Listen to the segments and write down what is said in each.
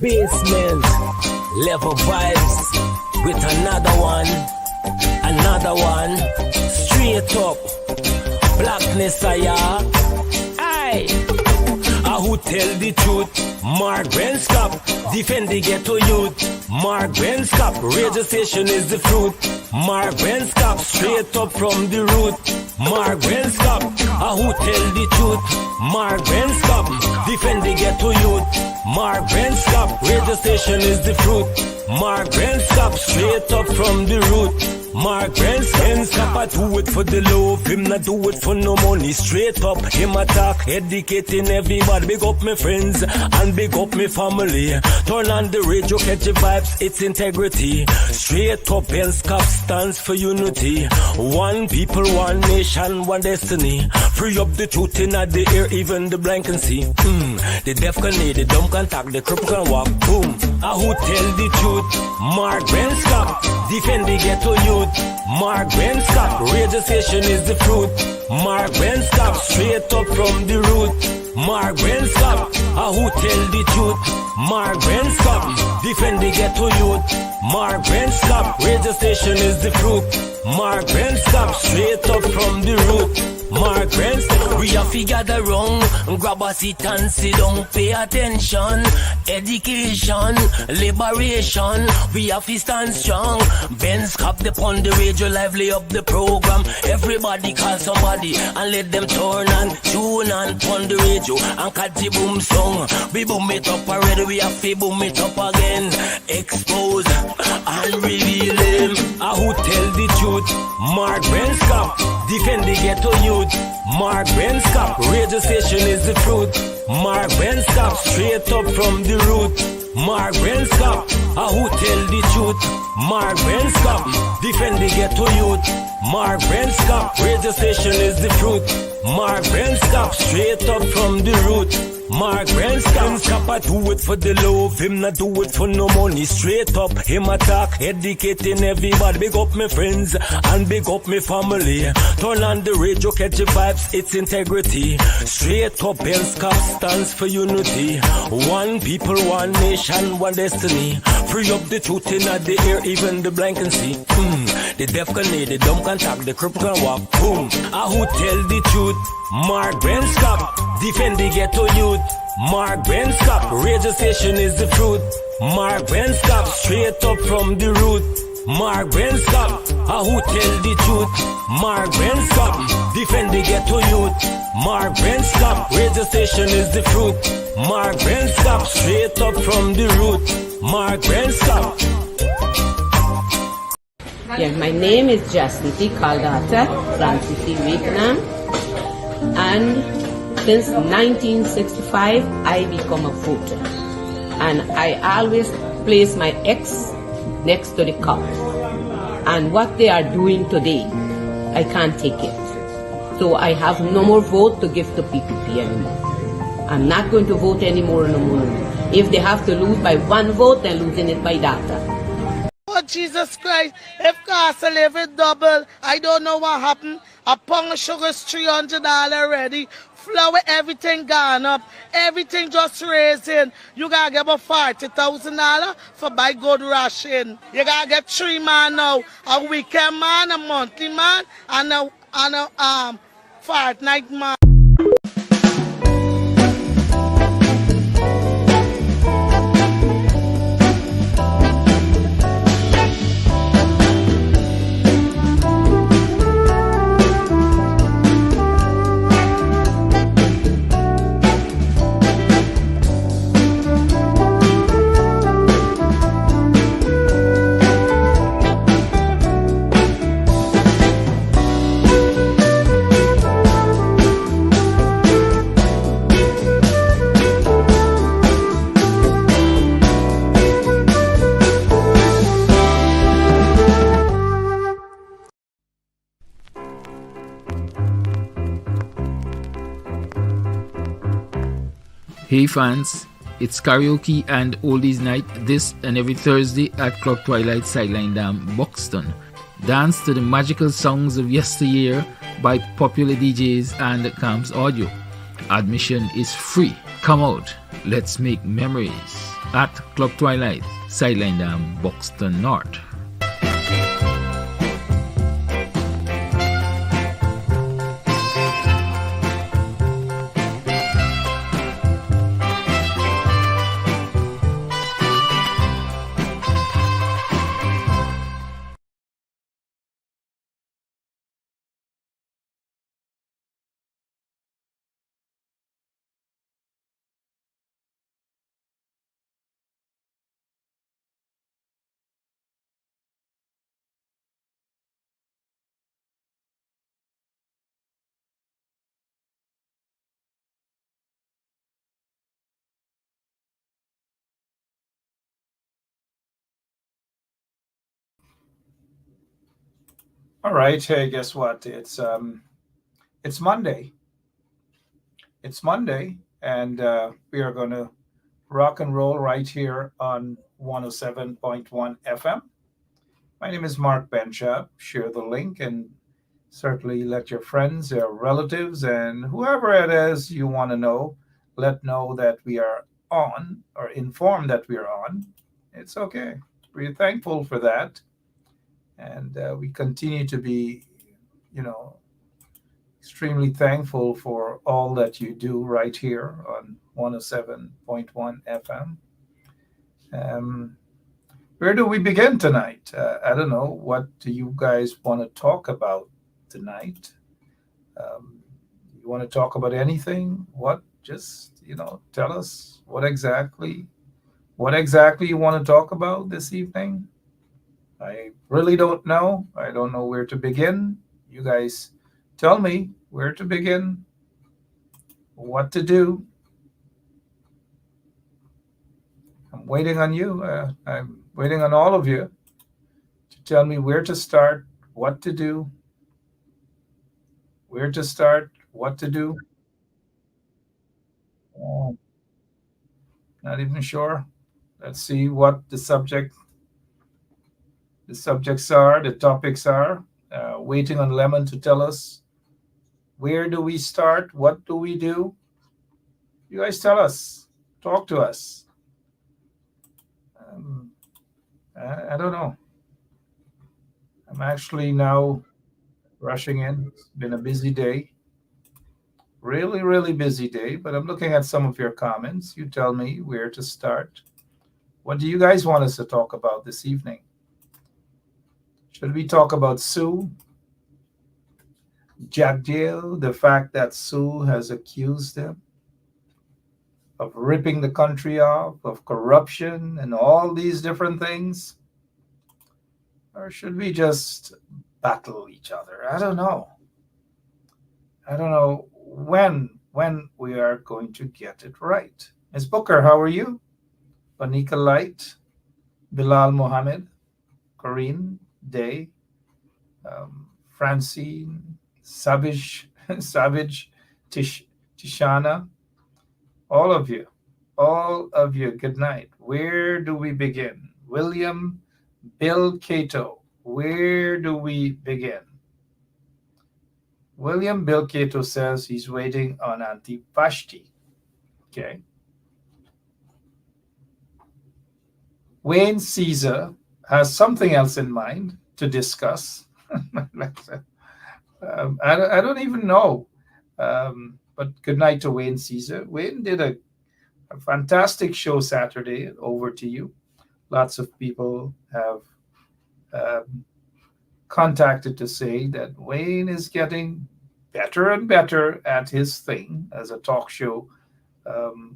Basement, level vibes with another one, straight up, blackness aye. Who tell the truth? Mark Benskop, defend the ghetto youth. Mark Benskop, radio station is the fruit. Mark Benskop, straight up from the root. Mark Benskop, who tell the truth? Mark Benskop, defend the ghetto youth. Mark Benskop, radio station is the fruit. Mark Benskop, straight up from the root. Mark Benskop, I do it for the love, him not do it for no money. Straight up, him attack, educating everybody. Big up my friends and big up my family. Turn on the radio, catch the vibes, it's integrity. Straight up, Benskop stands for unity. One people, one nation, one destiny. Free up the truth in the air, even the blind can see. The deaf can hear, the dumb can talk, the cripple can walk. Boom. Who tell the truth? Mark Benskop, defend the ghetto youth. Mark Benskop, radio station is the fruit. Mark Benskop, straight up from the root. Mark Benskop, who tell the truth? Mark Benskop, defend the ghetto youth. Mark Benskop, radio station is the fruit. Mark Benskop, straight up from the root. Mark Benskop, we have to gather wrong, grab a seat and sit down, pay attention. Education, liberation, we have to stand strong. Benskop upon the radio, lively up the program. Everybody call somebody and let them turn and tune and pon the radio and catch the boom song. We boom it up already, we have to boom it up again. Expose and reveal him. Who tell the truth? Mark Benskop, defend the ghetto youth. Mark Benskop, radio station is the truth. Mark Benskop, straight up from the root. Mark Benskop, who tell the truth? Mark Benskop, defend the ghetto youth. Mark Benskop, radio station is the truth. Mark Benskop, straight up from the root. Mark Benskop, I do it for the love, him not do it for no money. Straight up, him attack, educating everybody. Big up my friends and big up my family. Turn on the radio, catch the vibes, it's integrity. Straight up, Benskop stands for unity. One people, one nation, one destiny. Free up the truth in the air, even the blind can see. The deaf can hear, the dumb can talk, the cripple can walk. Boom. Who tell the truth? Mark Benskop, defend the ghetto youth. Mark Benskop, radio station is the fruit. Mark Benskop, straight up from the root. Mark Benskop, who tell the truth? Mark Benskop, defend the ghetto youth. Mark Benskop, radio station is the fruit. Mark Benskop, straight up from the root. Mark Benskop. Yeah, my name is Jasnity Kaldata Francis Vietnam, and since 1965 I become a voter, and I always place my ex next to the cup, and what they are doing today I can't take it, so I have no more vote to give to PPP anymore. I'm not going to vote anymore no more. If they have to lose by one vote, they're losing it by data. Oh, Jesus Christ, if cost of living double, I don't know what happened. A pound of sugar is $300 already. Flour, everything gone up. Everything just raising. You gotta get about $40,000 for buy good ration. You gotta get 3 man now. A weekend man, a monthly man, and a fortnight man. Hey fans, it's karaoke and oldies night this and every Thursday at Club Twilight Sideline Dam, Buxton. Dance to the magical songs of yesteryear by popular DJs and Camps Audio. Admission is free. Come out, let's make memories. at Club Twilight, Sideline Dam, Buxton North. All right. Hey, guess what? It's Monday. It's Monday, and we are going to rock and roll right here on 107.1 FM. My name is Mark Benchap. Share the link and certainly let your friends, your relatives, and whoever it is you want to know, let know that we are on or inform that we are on. It's okay. We're thankful for that, and we continue to be, you know, extremely thankful for all that you do right here on 107.1 FM. Um, where do we begin tonight? I don't know. What do you guys want to talk about tonight? Um, you want to talk about anything? What? Just tell us what exactly you want to talk about this evening. I really don't know. I don't know where to begin. You guys tell me where to begin, what to do. I'm waiting on you. I'm waiting on all of you to tell me where to start, what to do, where to start, what to do. Uh, Not even sure. Let's see what the subjects are, the topics are. Waiting on Lemon to tell us where do we start, what do we do. You guys tell us, talk to us. Um, I don't know. I'm actually now rushing in. It's been a busy day, really, really busy day, but I'm looking at some of your comments. You tell me where to start. What do you guys want us to talk about this evening? Should we talk about Sue, Jagdale, the fact that Sue has accused him of ripping the country off, of corruption, and all these different things? Or should we just battle each other? I don't know. I don't know when we are going to get it right. Ms. Booker, how are you? Banika Light, Bilal Mohammed, Corinne Day, Francine, Savage, Savage, Tishana, all of you, good night. Where do we begin? William, Bill Cato, where do we begin? William Bill Cato says he's waiting on Auntie Vashti. Okay. Wayne Caesar has something else in mind to discuss. I don't even know. But good night to Wayne Caesar. Wayne did a fantastic show Saturday. Over to you. Lots of people have um, contacted to say that Wayne is getting better and better at his thing as a talk show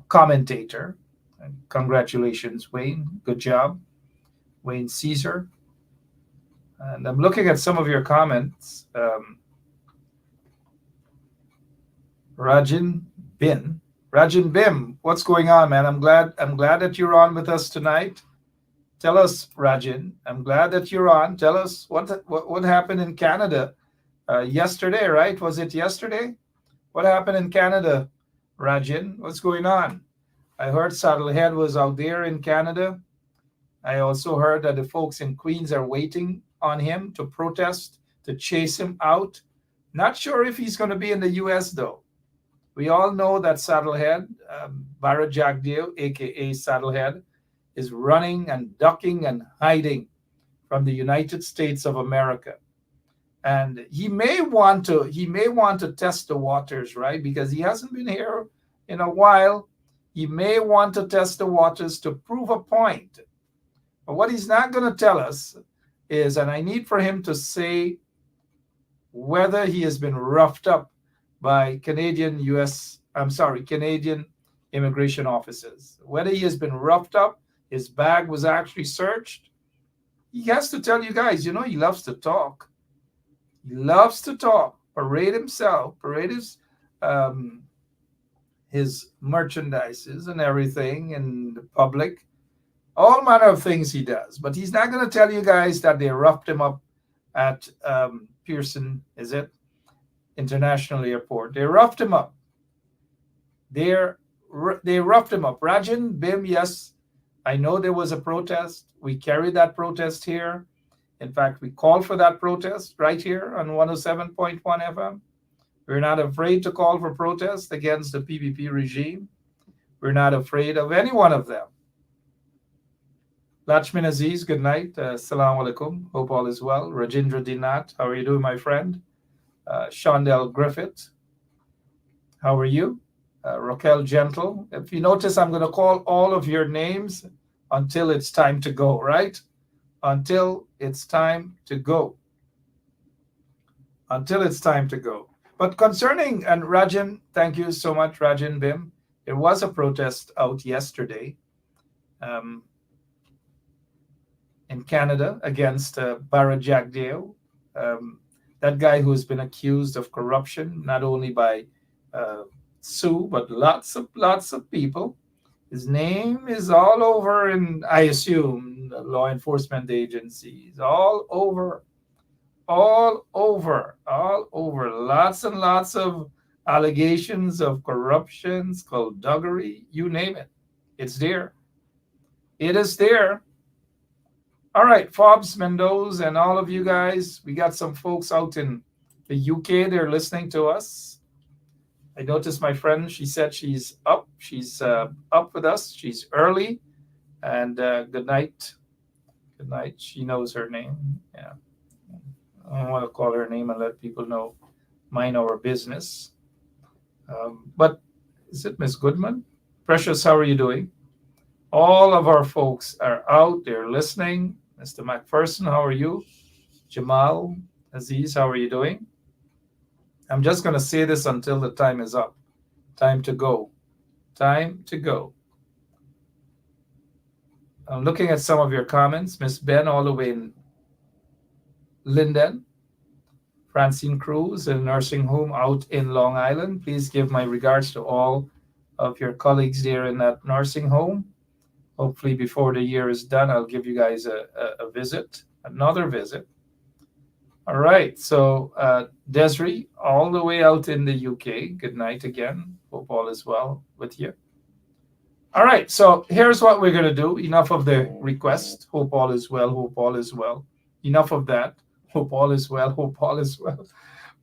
commentator. And congratulations, Wayne. Good job, Wayne Caesar. And I'm looking at some of your comments. Rajin Bin. Rajin Bim, what's going on, man? I'm glad that you're on with us tonight. Tell us, Rajin. I'm glad that you're on. Tell us what happened in Canada yesterday, right? Was it yesterday? What happened in Canada, Rajin? What's going on? I heard Saddlehead was out there in Canada. I also heard that the folks in Queens are waiting on him to protest, to chase him out. Not sure if he's going to be in the U.S., though. We all know that Saddlehead, Barra Jagdeo, aka Saddlehead, is running and ducking and hiding from the United States of America. And he may want to test the waters, right? Because he hasn't been here in a while. He may want to test the waters to prove a point. But what he's not going to tell us is, and I need for him to say whether he has been roughed up by Canadian immigration officers, whether he has been roughed up, his bag was actually searched. He has to tell you guys, he loves to talk. He loves to talk, parade himself, parade his merchandises and everything in the public. All manner of things he does. But he's not going to tell you guys that they roughed him up at Pearson, is it? International Airport. They roughed him up. They roughed him up. Rajan, Bim, yes, I know there was a protest. We carried that protest here. In fact, we called for that protest right here on 107.1 FM. We're not afraid to call for protest against the PPP regime. We're not afraid of any one of them. Lachman Aziz, good night. Assalamu alaikum. Hope all is well. Rajendra Dinat, how are you doing, my friend? Shondell Griffith, how are you? Raquel Gentle. If you notice, I'm going to call all of your names until it's time to go, right? Until it's time to go. Until it's time to go. But concerning, and Rajan, thank you so much, Rajan Bim. There was a protest out yesterday in Canada against Bara Jagdeo, that guy who's been accused of corruption, not only by Sue, but lots of people. His name is all over in, I assume, the law enforcement agencies, all over. Lots and lots of allegations of corruption, skullduggery, you name it. It's there. It is there. All right, Fobs, Mendoza, and all of you guys, we got some folks out in the UK. They're listening to us. I noticed my friend, she said she's up. She's up with us. She's early. And good night. Good night. She knows her name. Yeah. I don't want to call her name and let people know mind our business. But is it Miss Goodman? Precious, how are you doing? All of our folks are out. They're listening. Mr. McPherson, how are you? Jamal, Aziz, how are you doing? I'm just going to say this until the time is up. Time to go. Time to go. I'm looking at some of your comments. Miss Ben, all the way in Linden. Francine Cruz, in a nursing home out in Long Island. Please give my regards to all of your colleagues there in that nursing home. Hopefully before the year is done, I'll give you guys a visit, another visit. All right, so Desiree, all the way out in the UK. Good night again. Hope all is well with you. All right, so here's what we're going to do. Enough of the request. Hope all is well. Hope all is well. Enough of that. Hope all is well. Hope all is well.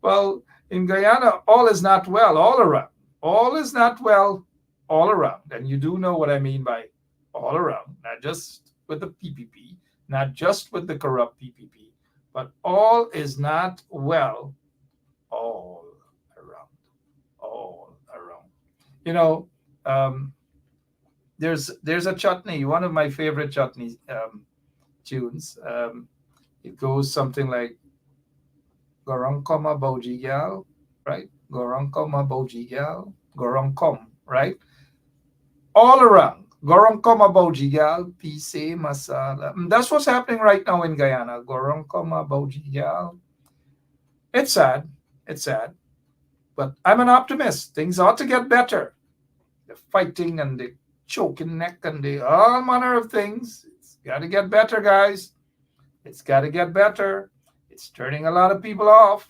Well, in Guyana, all is not well all around. All is not well all around. And you do know what I mean by all around, not just with the PPP, not just with the corrupt PPP, but all is not well all around. All around. There's a chutney, one of my favorite chutney tunes. It goes something like Goronkoma Bojigal, right? Goronkoma Bojigal, Goronkom, right? All around. Goronkoma Bojigal, Pise Masala. That's what's happening right now in Guyana. Goronkoma Bojigal. It's sad. It's sad. But I'm an optimist. Things ought to get better. The fighting and the choking neck and the all manner of things. It's got to get better, guys. It's got to get better. It's turning a lot of people off.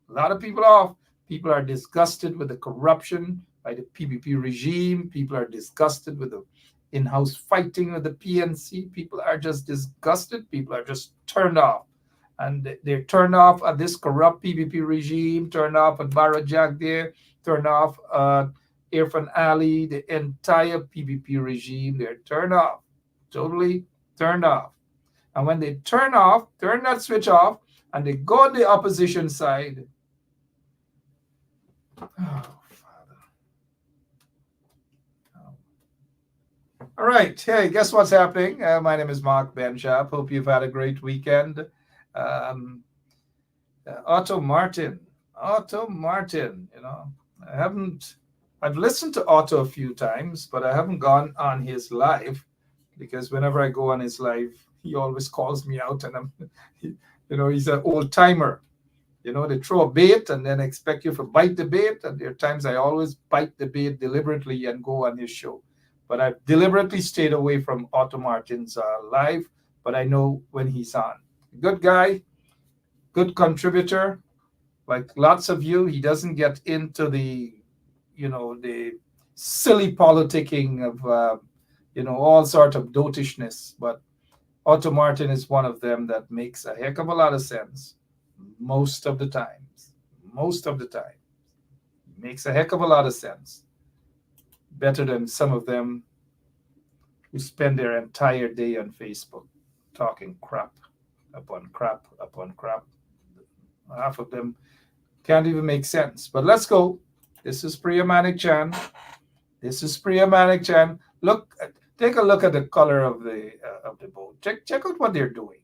A lot of people off. People are disgusted with the corruption by the PPP regime. People are disgusted with the in-house fighting with the PNC. People are just disgusted. People are just turned off. And they're turned off at this corrupt PPP regime, turned off at Bara Jagdeo, turned off at Irfan Ali, the entire PPP regime. They're turned off. totally turned off. And when they turn that switch off, and they go on the opposition side, oh, Father. Oh. All right. Hey, guess what's happening? My name is Mark Benchap. Hope you've had a great weekend. Otto Martin, I've listened to Otto a few times, but I haven't gone on his live because whenever I go on his live, he always calls me out, and he's an old timer. They throw a bait and then expect you to bite the bait, and there are times I always bite the bait deliberately and go on his show. But I've deliberately stayed away from Otto Martin's live, but I know when he's on. Good guy, good contributor. Like lots of you, he doesn't get into the silly politicking of, all sort of dotishness. But Otto Martin is one of them that makes a heck of a lot of sense most of the times. Most of the time. Makes a heck of a lot of sense. Better than some of them who spend their entire day on Facebook talking crap upon crap upon crap. Half of them can't even make sense. But let's go. This is Priya Manik Chan. Look, take a look at the color of the boat. Check out what they're doing.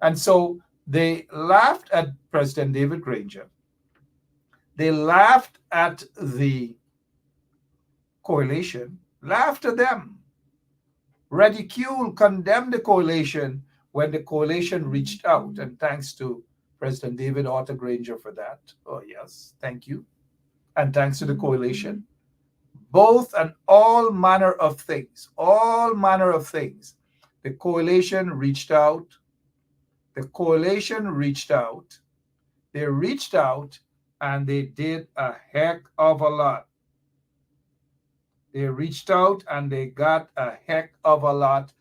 And so they laughed at President David Granger. They laughed at the coalition, laughed at them, ridiculed, condemned the coalition when the coalition reached out. And thanks to President David Otto Granger for that. Oh, yes, thank you. And thanks to the coalition. Both and all manner of things. The coalition reached out. They reached out and they did a heck of a lot. They reached out and they got a heck of a lot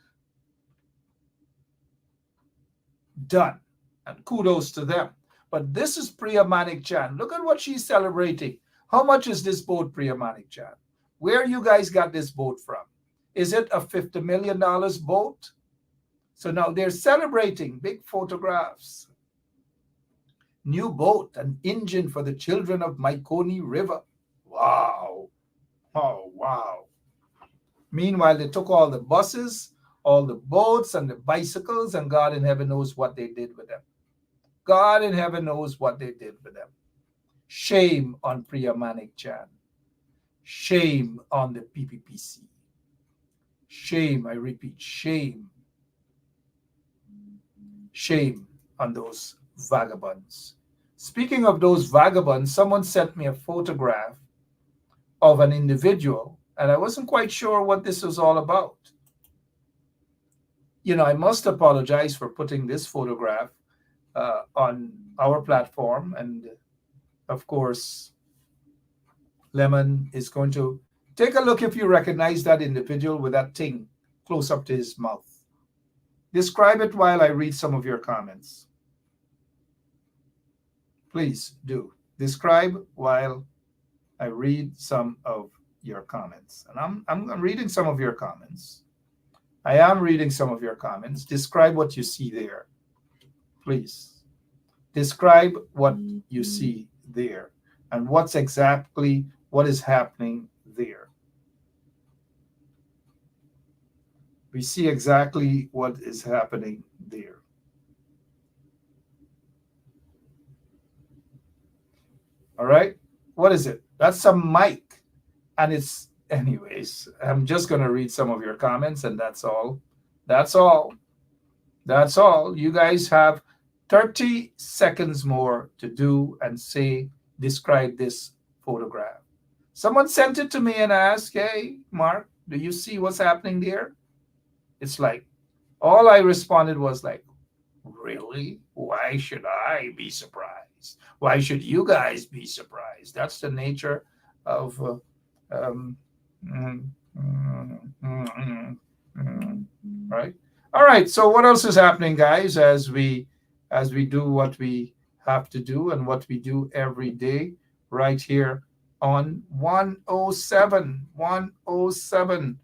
done. And kudos to them. But this is Priya Manik Chan. Look at what she's celebrating. How much is this boat, Priya Manik Chan? Where you guys got this boat from? Is it a $50 million boat? So now they're celebrating big photographs. New boat, an engine for the children of Maikoni River. Wow. Oh, wow. Meanwhile, they took all the buses, all the boats and the bicycles, and God in heaven knows what they did with them. God in heaven knows what they did with them. Shame on Priya Manik Chan. Shame on the PPPC. Shame, I repeat, shame. Shame on those vagabonds. Speaking of those vagabonds, someone sent me a photograph of an individual, and I wasn't quite sure what this was all about. I must apologize for putting this photograph on our platform, and of course, Lemon is going to take a look if you recognize that individual with that thing close up to his mouth. Describe it while I read some of your comments. Please do. Describe while I read some of your comments. And I'm reading some of your comments. I am reading some of your comments. Describe what you see there. Please. Describe what you see there and what is happening there. We see exactly what is happening there. All right. What is it? That's a mic. And anyways, I'm just going to read some of your comments, and that's all. That's all. You guys have 30 seconds more to do and describe this photograph. Someone sent it to me and asked, hey, Mark, do you see what's happening there? It's like, all I responded was like, really? Why should I be surprised? Why should you guys be surprised? That's the nature of right. All right. So what else is happening, guys, as we do what we have to do and what we do every day right here on 107.9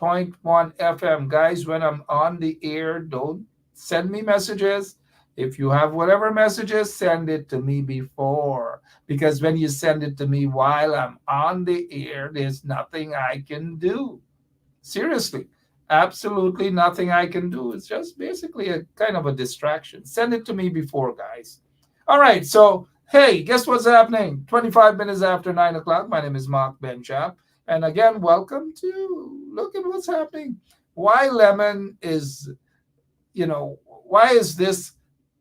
98.1 FM. Guys, when I'm on the air, don't send me messages. If you have whatever messages, send it to me before. Because when you send it to me while I'm on the air, there's nothing I can do. Seriously, absolutely nothing I can do. It's just basically a kind of a distraction. Send it to me before, guys. All right, so hey, guess what's happening? 25 minutes after 9 o'clock. My name is Mark Benchap. And again, welcome to look at what's happening. Why Lemon is, why is this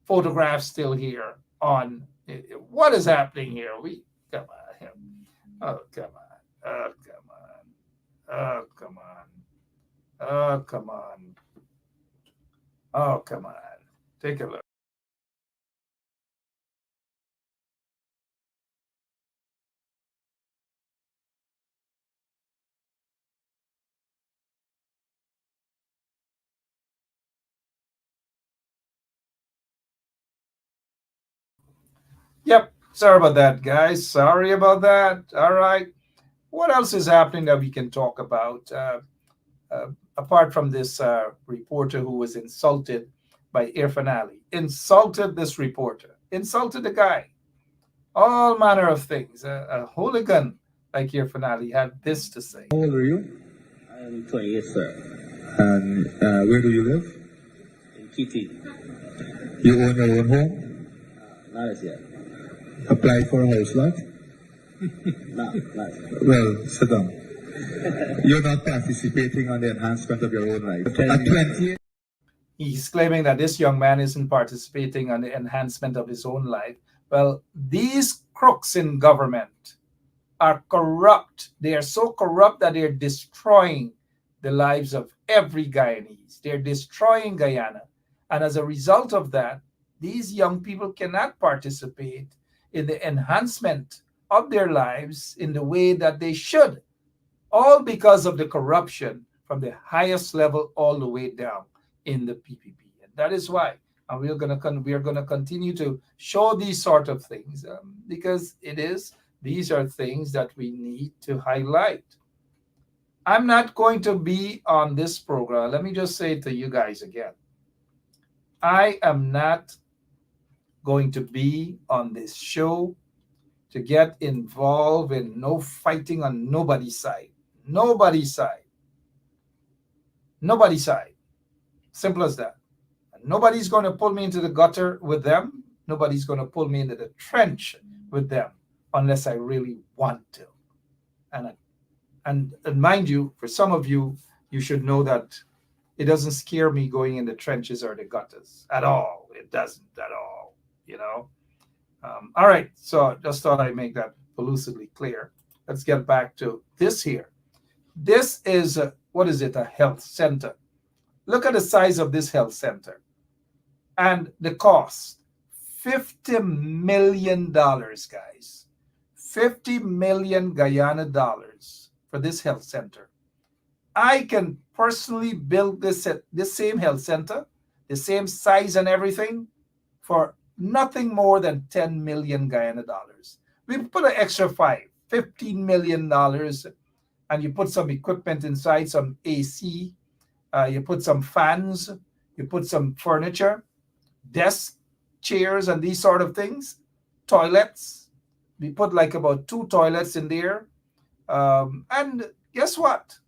photograph still here on what is happening here? We come on. Oh, come on. Oh, come on. Oh, come on. Oh, come on. Oh, come on. Take a look. Yep. Sorry about that, guys. Sorry about that. All right. What else is happening that we can talk about? Apart from this reporter who was insulted by Irfan Ali, insulted this reporter, insulted the guy, all manner of things. A hooligan like Irfan Ali had this to say. How old are you? I am 28, sir. And where do you live? In PT. You own your own home? Not as yet. Apply for a house lot? Not yet. Well, sit down. You're not participating on the enhancement of your own life. At 28, He's claiming that this young man isn't participating on the enhancement of his own life. Well, these crooks in government are corrupt. They are so corrupt that they're destroying the lives of every Guyanese. They're destroying Guyana. And as a result of that, these young people cannot participate in the enhancement of their lives in the way that they should, all because of the corruption from the highest level all the way down in the PPP. And that is why and we are going to continue to show these sort of things because these are things that we need to highlight. I'm not going to be on this program. Let me just say to you guys again. I am not going to be on this show to get involved in no fighting on nobody's side. Nobody's side. Nobody's side. Simple as that. And nobody's going to pull me into the gutter with them. Nobody's going to pull me into the trench with them unless I really want to. And mind you, for some of you, you should know that it doesn't scare me going in the trenches or the gutters at all. It doesn't at all, All right, so just thought I'd make that elusively clear. Let's get back to this here. This is, a health center. Look at the size of this health center. And the cost, $50 million, guys. 50 million Guyana dollars for this health center. I can personally build this same health center, the same size and everything, for nothing more than 10 million Guyana dollars. We put an extra $15 million, and you put some equipment inside, some AC, you put some fans, you put some furniture, desks, chairs, and these sort of things, toilets. We put like about 2 toilets in there. And guess what?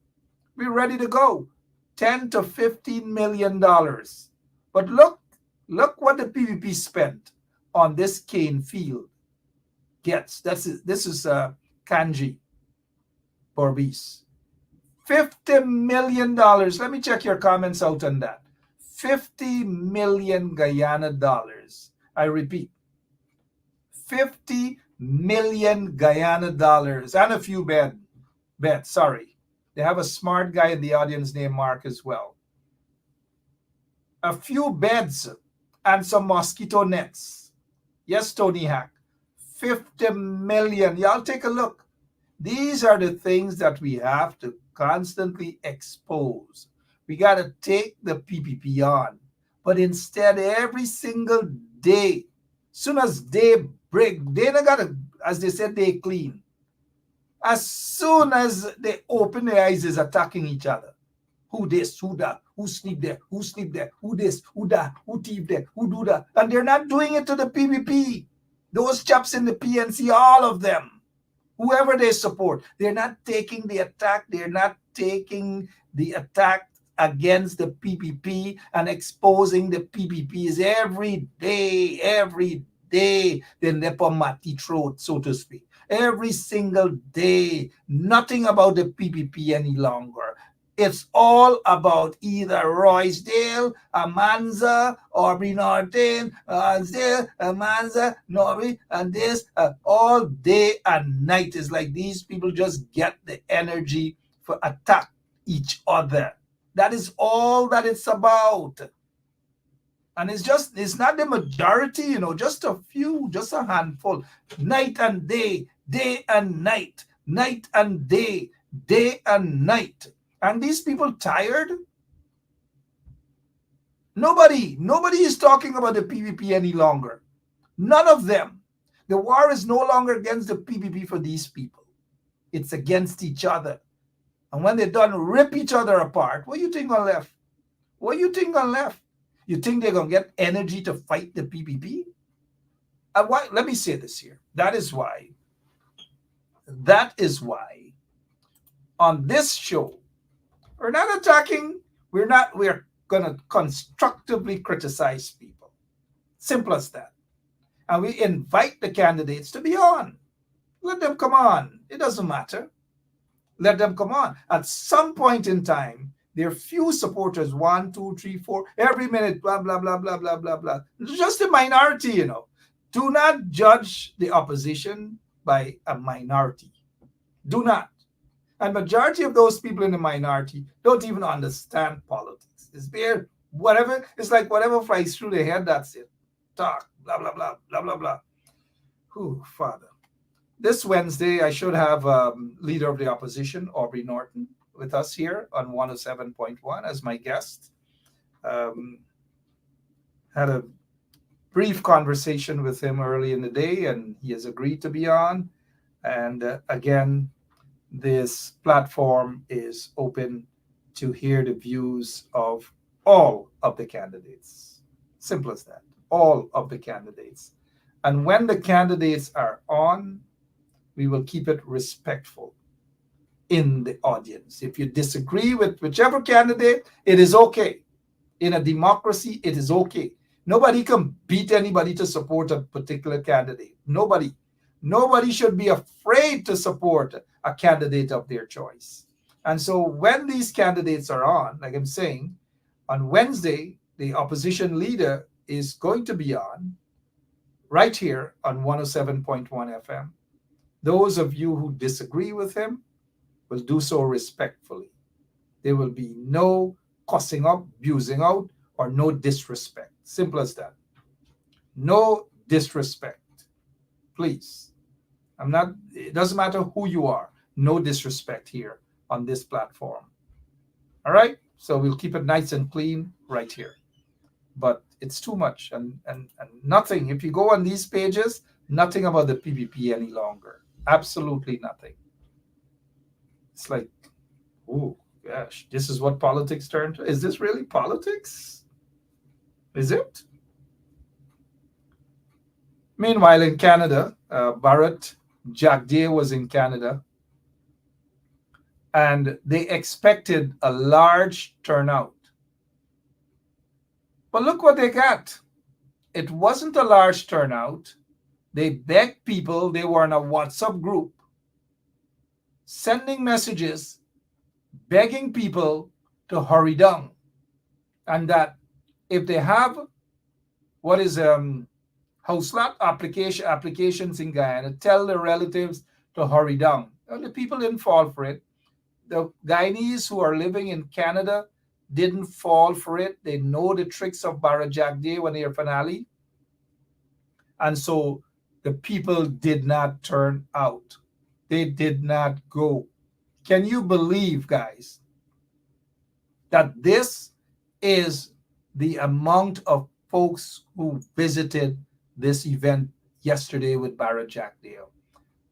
We're ready to go. $10 to $15 million. But look what the PVP spent on this cane field. This is Kanji Borbis. $50 million. Let me check your comments out on that. 50 million Guyana dollars. I repeat, 50 million Guyana dollars and a few beds. Sorry. They have a smart guy in the audience named Mark as well. A few beds and some mosquito nets. Yes, Tony Hack. 50 million. Y'all take a look. These are the things that we have to constantly expose. We got to take the PPP on. But instead, every single day, soon as day break, they don't got to, as they said, they clean. As soon as they open their eyes, is attacking each other. Who this, who that, who sleep there, who this, who that, who thief there, who do that. And they're not doing it to the PPP. Those chaps in the PNC, all of them, whoever they support, they're not taking the attack. They're not taking the attack against the PPP and exposing the PPPs every day. They nip on my throat, so to speak. Every single day, nothing about the PPP any longer. It's all about either Roysdale, Amanza, Aubrey Norton, Roysdale, Amanza, Norby, and this all day and night. It's like these people just get the energy for attack each other. That is all that it's about. And it's not the majority, just a few, just a handful. Night and day, day and night, night and day, day and night. And these people tired? Nobody is talking about the PPP any longer. None of them. The war is no longer against the PPP for these people. It's against each other. And when they're done, rip each other apart. What do you think on left? What do you think on left? You think they're going to get energy to fight the PPP? Let me say this here. That is why on this show, we're not attacking. We're going to constructively criticize people. Simple as that. And we invite the candidates to be on. Let them come on. It doesn't matter. Let them come on. At some point in time, there are few supporters, 1, 2, 3, 4, every minute, blah, blah, blah, blah, blah, blah, blah. Just a minority, Do not judge the opposition by a minority. Do not. And majority of those people in the minority don't even understand politics. It's bare, whatever, it's like whatever flies through their head, that's it. Talk, blah, blah, blah, blah, blah, blah. Whew, Father. This Wednesday, I should have Leader of the Opposition, Aubrey Norton, with us here on 107.1 as my guest. Had a brief conversation with him early in the day, and he has agreed to be on. And again, this platform is open to hear the views of all of the candidates. Simple as that. All of the candidates. And when the candidates are on, we will keep it respectful in the audience. If you disagree with whichever candidate, it is okay. In a democracy, it is okay. Nobody can beat anybody to support a particular candidate. Nobody should be afraid to support a candidate of their choice. And so when these candidates are on, like I'm saying, on Wednesday, the opposition leader is going to be on right here on 107.1 FM. Those of you who disagree with him will do so respectfully. There will be no cussing up, abusing out, or no disrespect. Simple as that. No disrespect. Please. It doesn't matter who you are. No disrespect here on this platform. All right? So we'll keep it nice and clean right here. But it's too much. And nothing. If you go on these pages, nothing about the PPP any longer. Absolutely nothing. It's like, oh, gosh, this is what politics turned to. Is this really politics? Is it? Meanwhile, in Canada, Bharat Jagdeo was in Canada, and they expected a large turnout. But look what they got. It wasn't a large turnout. They begged people, they were in a WhatsApp group, sending messages, begging people to hurry down. And that if they have what is house lot applications in Guyana, tell their relatives to hurry down. And the people didn't fall for it. The Guyanese who are living in Canada didn't fall for it. They know the tricks of Bharat Jagdeo when they are finale. And so the people did not turn out. They did not go. Can you believe, guys, that this is the amount of folks who visited this event yesterday with Bharat Jagdeo?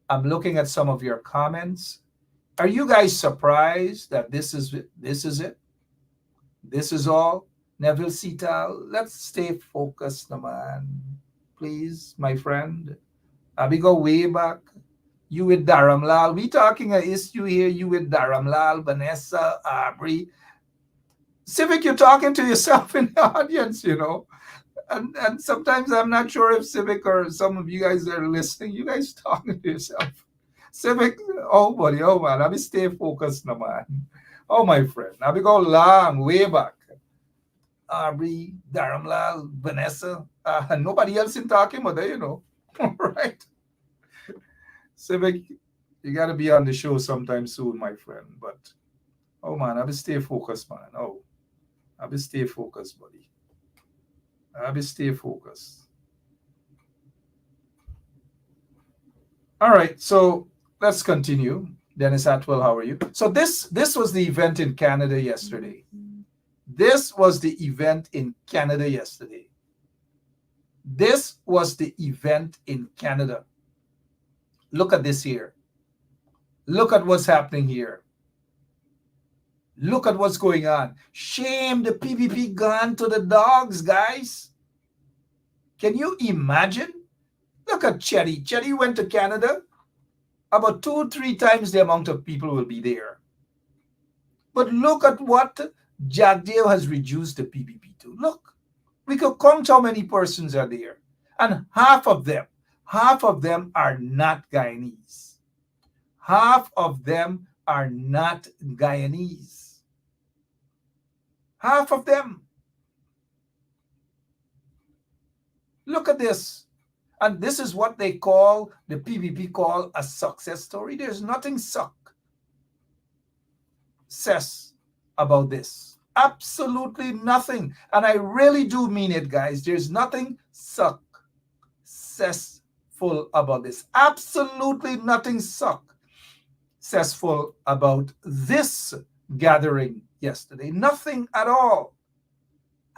I'm looking at some of your comments. Are you guys surprised that this is it? This is all. Neville Sital, let's stay focused, no man. Please, my friend. We go way back. You with Dharamlal. We talking a issue here. You with Dharamlal, Vanessa, Aubrey. Civic, you're talking to yourself in the audience, you know. And sometimes I'm not sure if Civic or some of you guys are listening. You guys talking to yourself. Civic, oh buddy, oh man, I be stay focused, no man. Oh my friend, I be go long, way back. Aubrey, Dharamlal, Vanessa, nobody else in talking, but you know, right? Civic, you gotta be on the show sometime soon, my friend. But oh man, I be stay focused, man. Oh, I be stay focused, buddy. I be stay focused. All right, so let's continue. Dennis Atwell, how are you? So this was the event in Canada yesterday. This was the event in Canada yesterday. This was the event in Canada. Look at this here. Look at what's happening here. Look at what's going on. Shame the PPP gone to the dogs, guys. Can you imagine? Look at Chetty. Chetty went to Canada. About 2-3 times the amount of people will be there. But look at what Jagdeo has reduced the PPP to. Look, we could count how many persons are there. And half of them are not Guyanese. Half of them are not Guyanese. Half of them. Look at this. And this is what they call, the PPP call a success story. There's nothing success about this. Absolutely nothing. And I really do mean it, guys. There's nothing successful about this. Absolutely nothing successful about this gathering yesterday. Nothing at all.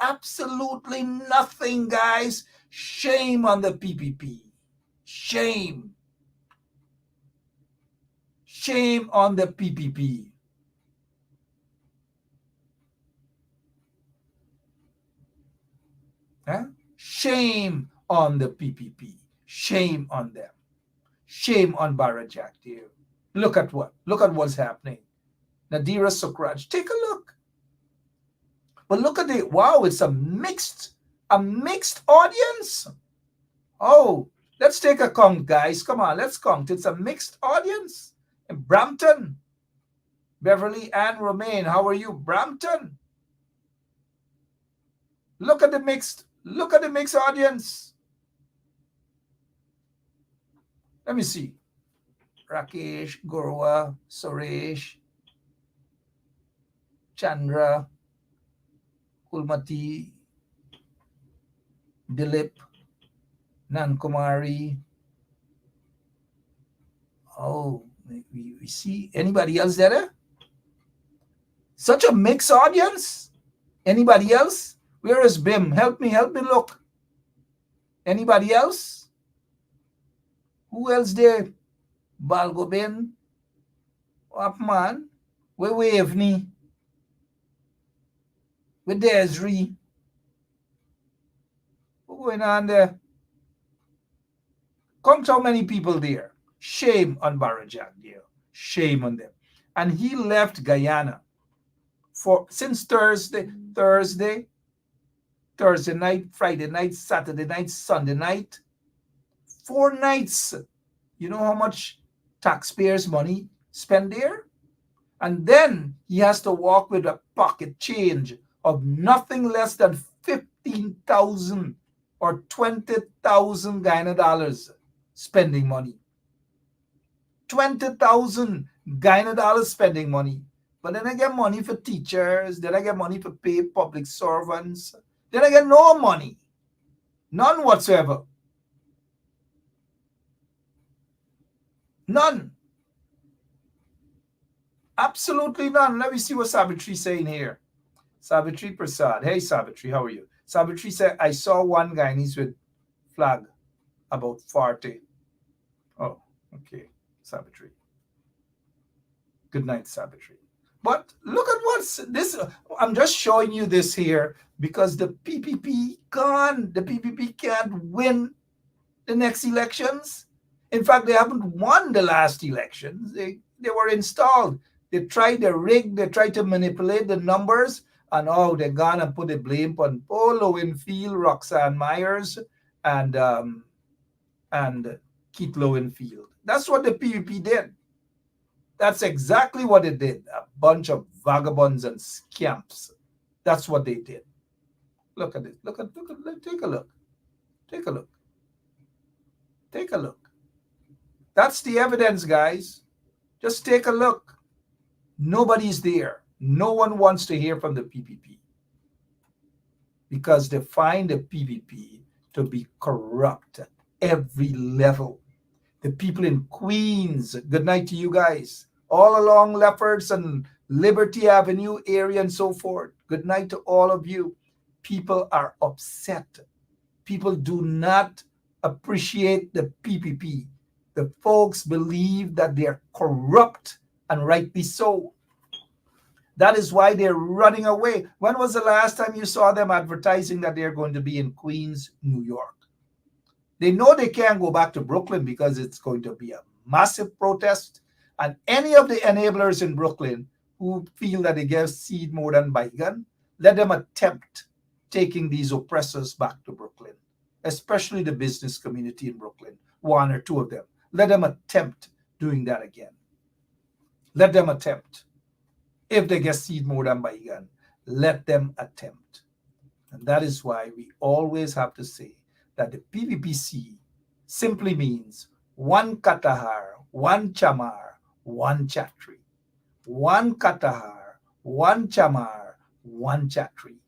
Absolutely nothing, guys. Shame on the PPP. Shame. Shame on the PPP. Huh? Shame on the PPP. Shame on them. Shame on Barajak, dear. Look at what's happening. Nadira Sokraj, take a look. But look at it. Wow, it's a mixed audience. Oh, let's take a count, guys. Come on, let's count. It's a mixed audience. In Brampton, Beverly Ann Romaine, how are you? Brampton. Look at the mixed audience. Let me see. Rakesh, Gorwa, Suresh, Chandra, Kulmati, Dilip, Nankumari. Oh, we see anybody else there? Such a mixed audience. Anybody else? Where is Bim? Help me look. Anybody else? Who else there? Balgobin, Wapman, we Waveni, with Desri. What's going on there? Count how many people there. Shame on Barajak there. Shame on them. And he left Guyana since Thursday night, Friday night, Saturday night, Sunday night. 4 nights. You know how much taxpayers' money spent there? And then he has to walk with a pocket change of nothing less than 15,000 or 20,000 Guyana dollars spending money. 20,000 Guyana dollars spending money. But then I get money for teachers, then I get money for pay public servants, then I get no money. None whatsoever. None. Absolutely none. Let me see what Savitri saying here. Savitri Prasad. Hey, Savitri, how are you? Savitri said, I saw one Guyanese with flag about 40. Oh, okay. Savitri. Good night, Savitri. But look at what's this. I'm just showing you this here because the PPP gone. The PPP can't win the next elections. In fact, they haven't won the last elections. They were installed. They tried to rig, they tried to manipulate the numbers, and they're gonna put the blame on Paul Lowenfield, Roxanne Myers, and Keith Lowenfield. That's what the PPP did. That's exactly what it did. A bunch of vagabonds and scamps. That's what they did. Look at it. Look at take a look. Take a look. Take a look. That's the evidence, guys. Just take a look. Nobody's there. No one wants to hear from the PPP because they find the PPP to be corrupt at every level. The people in Queens, good night to you guys, all along Lefferts and Liberty Avenue area and so forth. Good night to all of you. People are upset. People do not appreciate the PPP. The folks believe that they're corrupt, and rightly so. That is why they're running away. When was the last time you saw them advertising that they're going to be in Queens, New York? They know they can't go back to Brooklyn because it's going to be a massive protest. And any of the enablers in Brooklyn who feel that they give seed more than Biden, let them attempt taking these oppressors back to Brooklyn, especially the business community in Brooklyn, one or two of them. Let them attempt doing that again. Let them attempt. If they get seed more than Biden, let them attempt. And that is why we always have to say that the PPPC simply means one Katahar, one Chamar, one Chatri. One Katahar, one Chamar, one Chatri.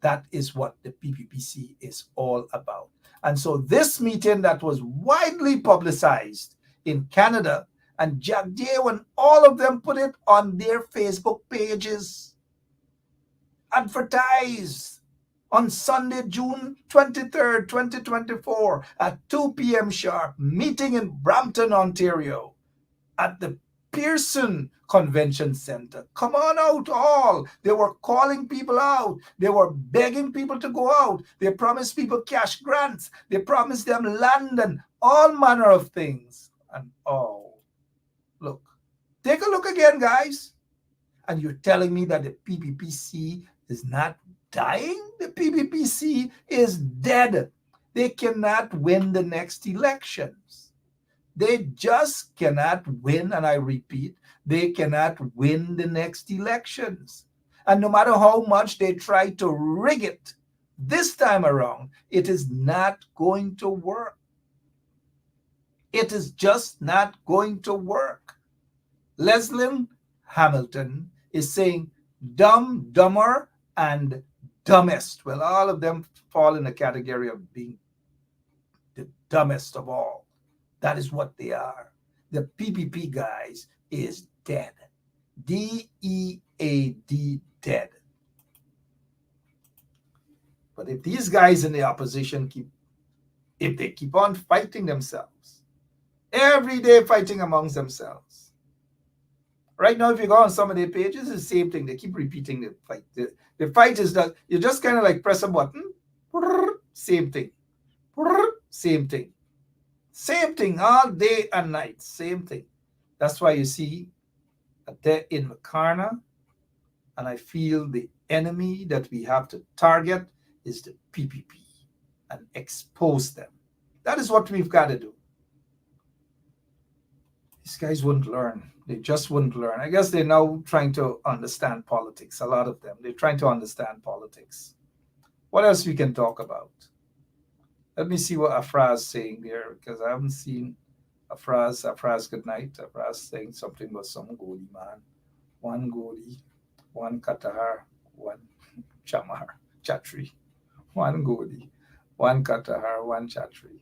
That is what the PPPC is all about. And so this meeting that was widely publicized in Canada, and Jack Day, when all of them put it on their Facebook pages, advertised on Sunday, June 23rd, 2024 at 2 p.m. sharp, meeting in Brampton, Ontario at the Pearson Convention Center. Come on out all. They were calling people out. They were begging people to go out. They promised people cash grants. They promised them land and all manner of things. And look, take a look again, guys. And you're telling me that the PPPC is not dying? The PPPC is dead. They cannot win the next elections. They just cannot win, and I repeat, they cannot win the next elections. And no matter how much they try to rig it, this time around, it is not going to work. It is just not going to work. Leslie Hamilton is saying dumb, dumber, and dumbest. Well, all of them fall in the category of being the dumbest of all. That is what they are. The PPP, guys, is dead. D-E-A-D, dead. But if these guys in the opposition if they keep on fighting themselves, every day fighting amongst themselves. Right now, if you go on some of their pages, it's the same thing. They keep repeating the fight. The fight is that you just kind of like press a button, same thing, same thing. Same thing all day and night. Same thing. That's why you see they're in Macarna, and I feel the enemy that we have to target is the PPP and expose them. That is what we've got to do. These guys wouldn't learn. They just wouldn't learn. I guess they're now trying to understand politics. A lot of them. They're trying to understand politics. What else we can talk about? Let me see what Afra's saying there, because I haven't seen Afra's good night. Afra's saying something about some goalie, man. One goalie, one Katahar, one Chamar, Chatri. One goalie, one Katahar, one Chatri.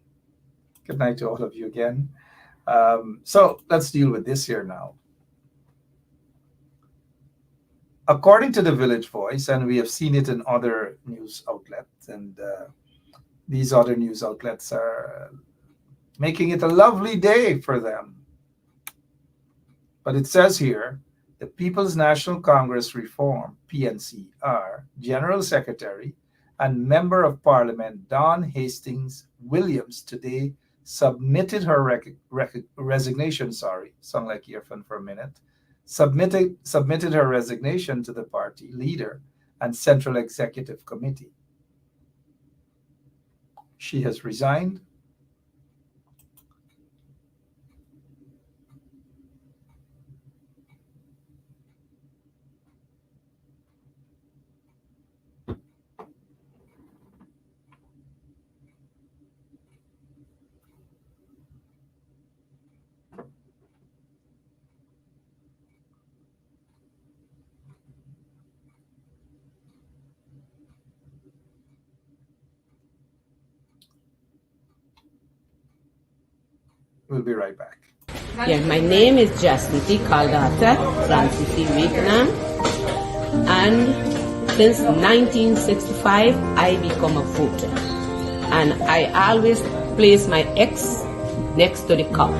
Good night to all of you again. So let's deal with this here now. According to the Village Voice, and we have seen it in other news outlets, and these other news outlets are making it a lovely day for them. But it says here the People's National Congress Reform, PNCR, General Secretary and Member of Parliament Dawn Hastings Williams today submitted her resignation. Sorry, sound like earphone for a minute. Submitted her resignation to the party leader and Central Executive Committee. She has resigned. We'll be right back. Yeah, my name is Jasnity Caldata Francis Vietnam, and since 1965 I become a voter, and I always place my X next to the cup.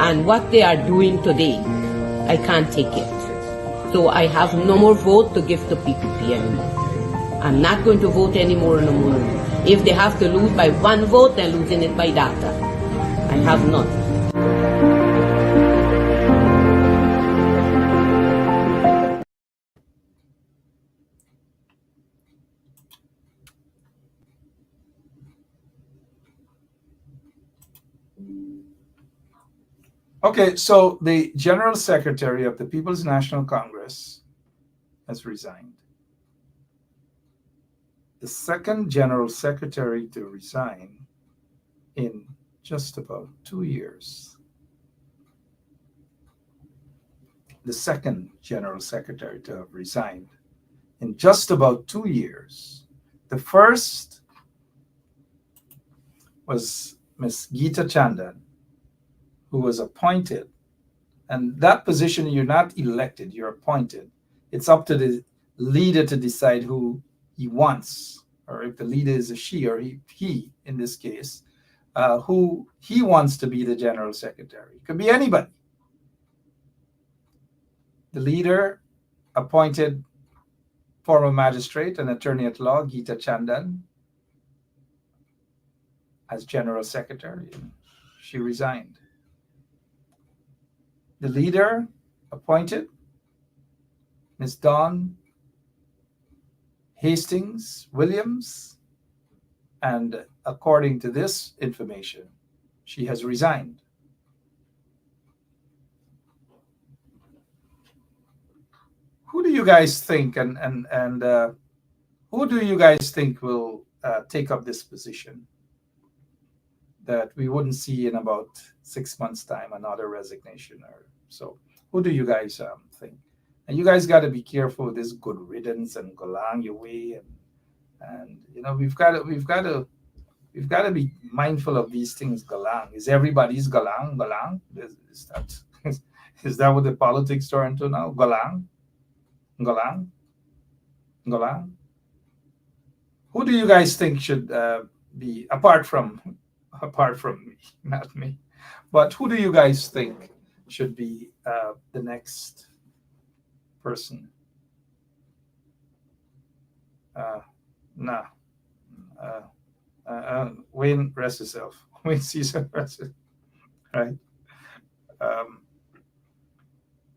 And what they are doing today, I can't take it. So I have no more vote to give to PPP anymore. I'm not going to vote anymore no more. If they have to lose by one vote, they're losing it by data. I have none. Okay, so the General Secretary of the People's National Congress has resigned. The second General Secretary to resign in just about 2 years. The second General Secretary to have resigned in just about 2 years. The first was Ms. Geeta Chandan, who was appointed. And that position, you're not elected, you're appointed. It's up to the leader to decide who he wants, or if the leader is a she or he in this case, who he wants to be the General Secretary. It could be anybody. The leader appointed former magistrate and attorney at law, Geeta Chandan, as General Secretary. She resigned. The leader appointed Ms. Dawn Hastings Williams, and according to this information, she has resigned. Who do you guys think, and who do you guys think will take up this position that we wouldn't see in about 6 months' time, another resignation or so? Who do you guys think? And you guys got to be careful with this good riddance and go along your way, and you know we've got to be mindful of these things. Galang, is everybody's galang? Galang, is that is that what the politics turn into now? Galang, galang, galang. Who do you guys think should be apart from me, not me, but who do you guys think should be the next person? Wayne, rest yourself. Wayne Caesar, rest yourself. Right?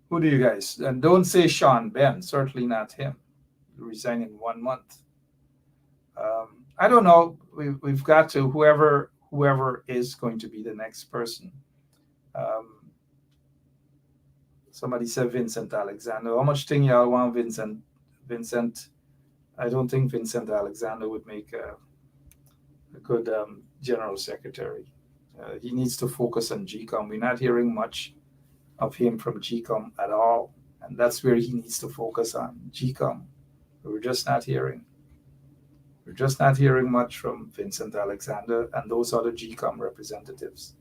Who do you guys? And don't say Sean Ben. Certainly not him. He'll resign in 1 month. I don't know. We've got to whoever is going to be the next person. Somebody said Vincent Alexander. How much thing y'all want Vincent? Vincent, I don't think Vincent Alexander would make a good general secretary. He needs to focus on GCOM. We're not hearing much of him from GCOM at all. And that's where he needs to focus on, GCOM. We're just not hearing. We're just not hearing much from Vincent Alexander and those other GCOM representatives.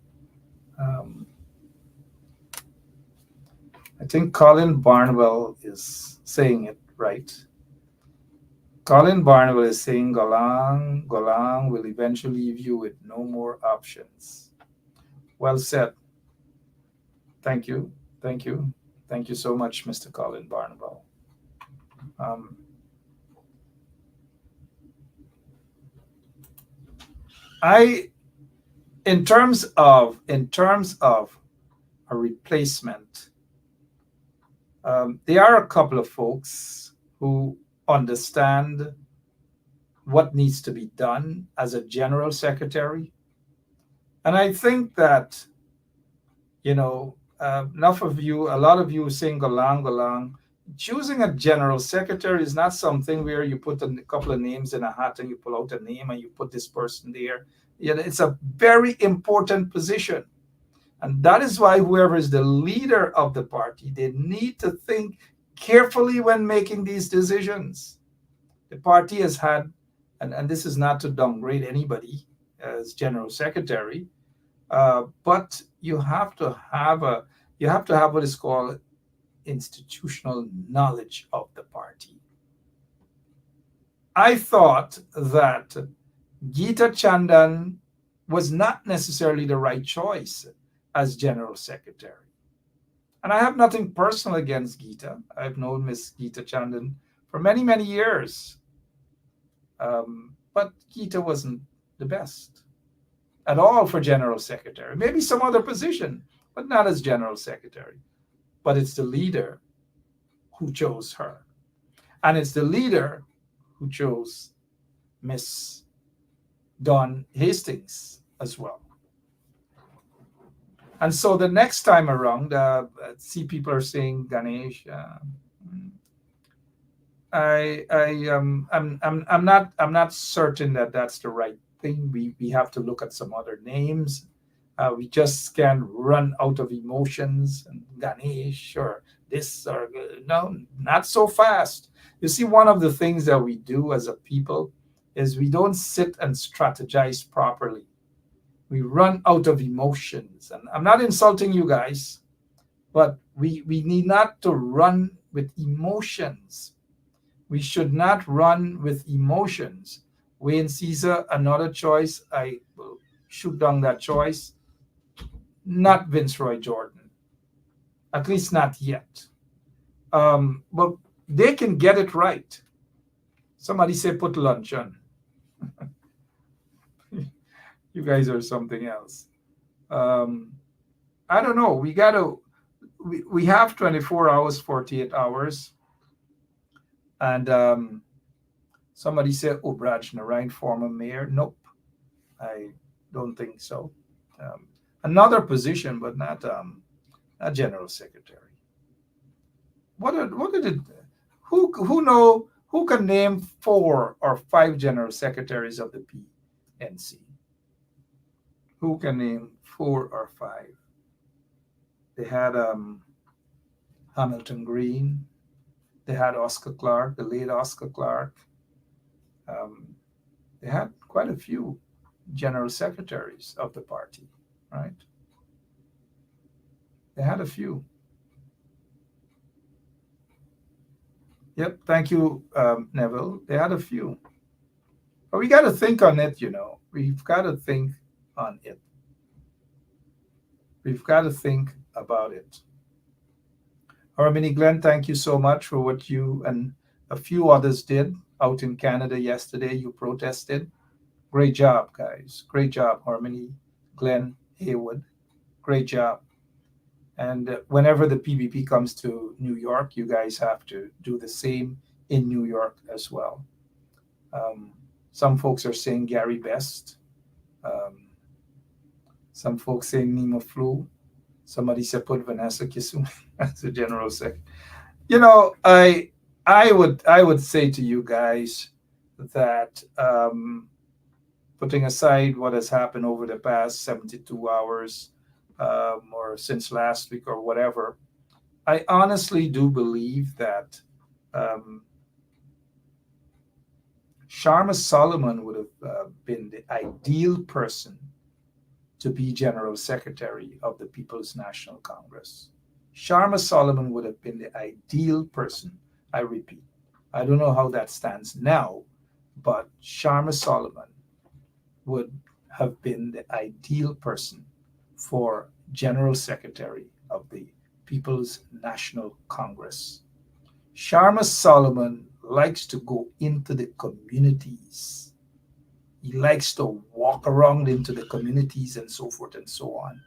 I think Colin Barnwell is saying it right. Colin Barnwell is saying Galang will eventually leave you with no more options. Well said. Thank you. Thank you. Thank you so much, Mr. Colin Barnwell. I, in terms of a replacement, there are a couple of folks who understand what needs to be done as a general secretary, and I think that a lot of you saying galang. Choosing a general secretary is not something where you put a couple of names in a hat and you pull out a name and you put this person there. It's a very important position. And that is why whoever is the leader of the party, they need to think carefully when making these decisions. The party has had, and this is not to downgrade anybody as general secretary, but you have to have what is called institutional knowledge of the party. I thought that Geeta Chandan was not necessarily the right choice as general secretary. And I have nothing personal against Geeta. I've known Miss Geeta Chandan for many, many years. But Geeta wasn't the best at all for general secretary. Maybe some other position, but not as general secretary. But it's the leader who chose her. And it's the leader who chose Miss Dawn Hastings as well. And so the next time around, see people are saying Ganesh. I'm not certain that that's the right thing. We have to look at some other names. We just can't run out of emotions and Ganesh or this or no, not so fast. You see, one of the things that we do as a people is we don't sit and strategize properly. We run out of emotions. And I'm not insulting you guys, but we need not to run with emotions. We should not run with emotions. Wayne Caesar, another choice, I will shoot down that choice. Not Vince Roy Jordan, at least not yet. But they can get it right. Somebody say put lunch on. You guys are something else. I don't know. We have 24 hours, 48 hours. And somebody said, oh, Braj Narayan, former mayor. Nope, I don't think so. Another position, but not a general secretary. Who can name 4 or 5 general secretaries of the PNC? Who can name 4 or 5? They had Hamilton Green. They had Oscar Clark, the late Oscar Clark. They had quite a few general secretaries of the party, right? They had a few. Yep, thank you, Neville. They had a few. But we got to think on it, We've got to think on it. We've got to think about it. Harmony Glenn, thank you so much for what you and a few others did out in Canada yesterday. You protested. Great job, guys. Great job, Harmony, Glenn, Haywood. Great job. And whenever the PBP comes to New York, you guys have to do the same in New York as well. Some folks are saying Gary Best. Some folks say Nima Flu. Somebody said put Vanessa Kisum as a general secretary. I would say to you guys that putting aside what has happened over the past 72 hours or since last week or whatever, I honestly do believe that Sharma Solomon would have been the ideal person to be General Secretary of the People's National Congress. Sharma Solomon would have been the ideal person. I repeat, I don't know how that stands now, but Sharma Solomon would have been the ideal person for General Secretary of the People's National Congress. Sharma Solomon likes to go into the communities. He likes to walk around into the communities and so forth and so on.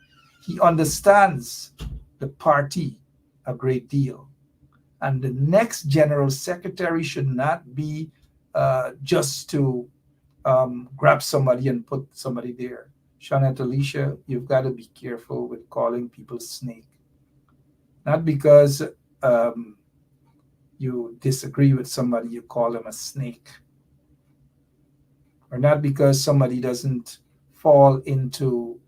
He understands the party a great deal. And the next general secretary should not be just to grab somebody and put somebody there. Shawnette Alicia, you've got to be careful with calling people snake. Not because you disagree with somebody, you call them a snake. Or not because somebody doesn't fall into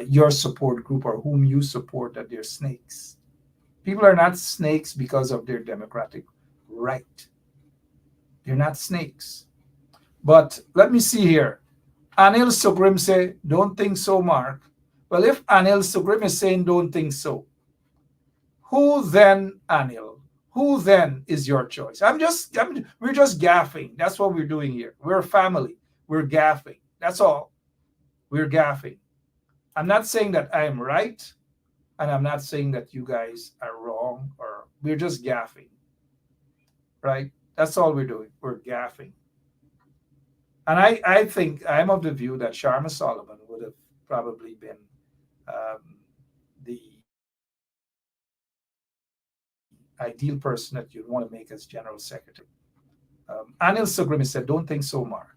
your support group or whom you support that they're snakes. People are not snakes because of their democratic right. They're not snakes. But let me see here. Anil Sugrim say, don't think so, Mark. Well, if Anil Sugrim is saying don't think so, who then, Anil? Who then is your choice? We're just gaffing. That's what we're doing here. We're a family. We're gaffing. That's all. We're gaffing. I'm not saying that I am right, and I'm not saying that you guys are wrong, or we're just gaffing. Right? That's all we're doing. We're gaffing. And I think I'm of the view that Sharma Solomon would have probably been the ideal person that you'd want to make as general secretary. Anil Sugrimi said, don't think so, Mark.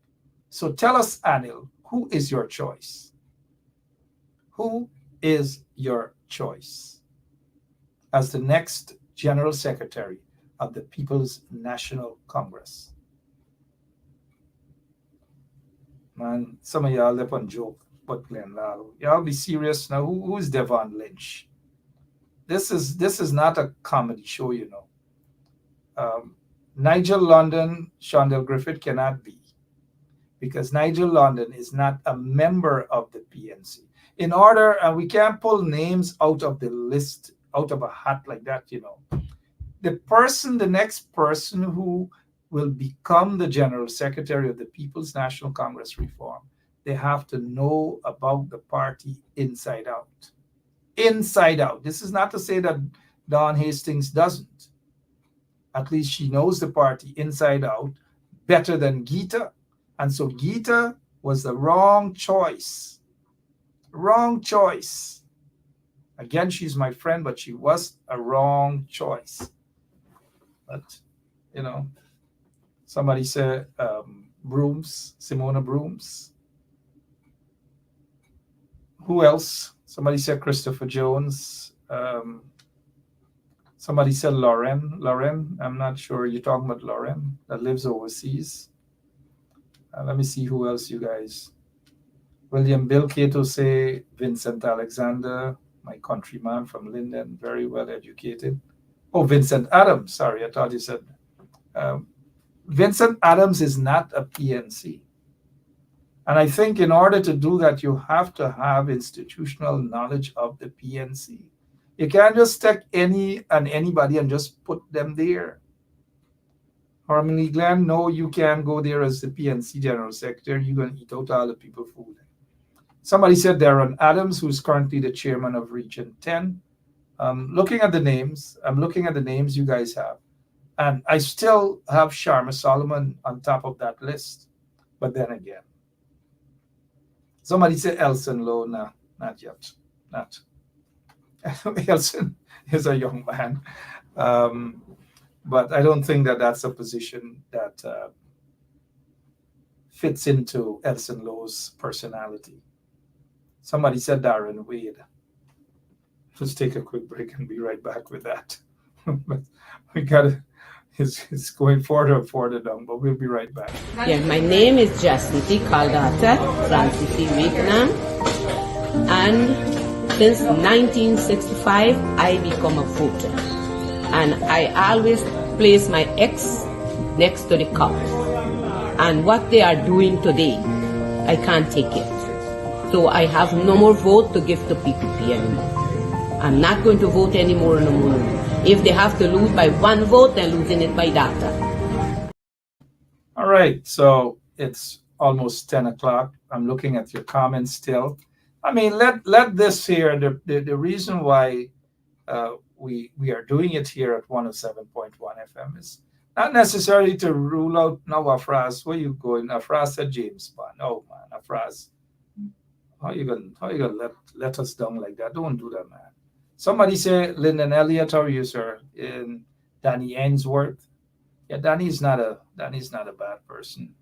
So tell us, Anil, who is your choice? Who is your choice as the next general secretary of the People's National Congress? Man, some of y'all up on joke, but Glenn Lalo. Y'all be serious now. Who is Devon Lynch? This is not a comedy show, you know. Nigel London, Shondell Griffith cannot be, because Nigel London is not a member of the PNC. In order, and we can't pull names out of the list, out of a hat like that, you know. The next person who will become the General Secretary of the People's National Congress Reform, they have to know about the party inside out. Inside out. This is not to say that Dawn Hastings doesn't. At least she knows the party inside out better than Geeta. And so Geeta was the wrong choice. Wrong choice. Again, she's my friend, but she was a wrong choice. But, you know, somebody said Brooms, Simona Brooms. Who else? Somebody said Christopher Jones. Somebody said Lauren. Lauren, I'm not sure. You're talking about Lauren that lives overseas. Let me see who else you guys. William Bill Cato say Vincent Alexander, my countryman from Linden, very well educated. Oh, Vincent Adams. Sorry, I thought you said. Vincent Adams is not a PNC. And I think in order to do that, you have to have institutional knowledge of the PNC. You can't just take anybody and just put them there. Harmony Glenn, no, you can't go there as the PNC General Secretary. You're going to eat out all the people's food. Somebody said Darren Adams, who's currently the chairman of Region 10. Looking at the names, I'm looking at the names you guys have. And I still have Sharma Solomon on top of that list. But then again, somebody said Elson Lowe. No, not yet. Not. Elson is a young man. But I don't think that that's a position that fits into Elson Lowe's personality. Somebody said Darren Wade. Let's take a quick break and be right back with that. But we got it. It's going further and further down, but we'll be right back. Yeah, my name is Jacinty Caldata Francis Vietnam, and since 1965 I become a voter, and I always place my X next to the cup. And what they are doing today, I can't take it. So I have no more vote to give to PPP anymore. I'm not going to vote anymore no more. If they have to lose by one vote, they're losing it by data. All right, so it's almost 10 o'clock. I'm looking at your comments still. I mean, let this here, the reason why we are doing it here at 107.1 FM is not necessarily to rule out now Afras. Where you going? Afras said James Bond. Oh man, Afras. How you gonna let us down like that? Don't do that, man. Somebody say Lyndon Elliott or you, sir, in Danny Ainsworth. Yeah, Danny's not a bad person.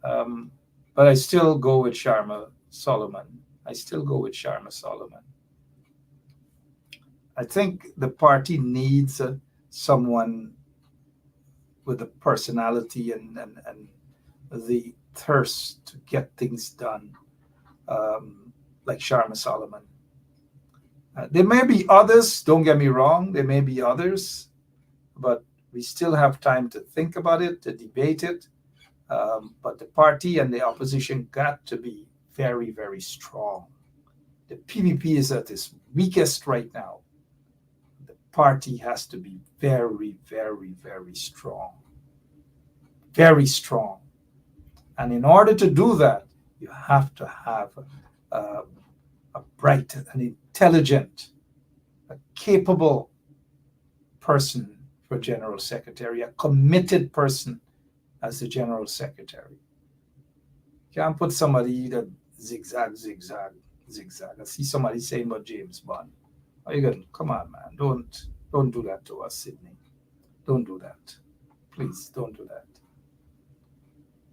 But I still go with Sharma Solomon. I think the party needs someone with the personality and the thirst to get things done, like Sharma Solomon. There may be others, don't get me wrong, there may be others, but we still have time to think about it, to debate it. But the party and the opposition got to be very, very strong. The PPP is at its weakest right now. The party has to be very, very, very strong. Very strong. And in order to do that, you have to have a bright, an intelligent, a capable person for general secretary, a committed person as the general secretary. You can't put somebody that zigzag. I see somebody saying about James Bond. Are you going? Come on, man! Don't do that to us, Sydney. Don't do that, please. Don't do that.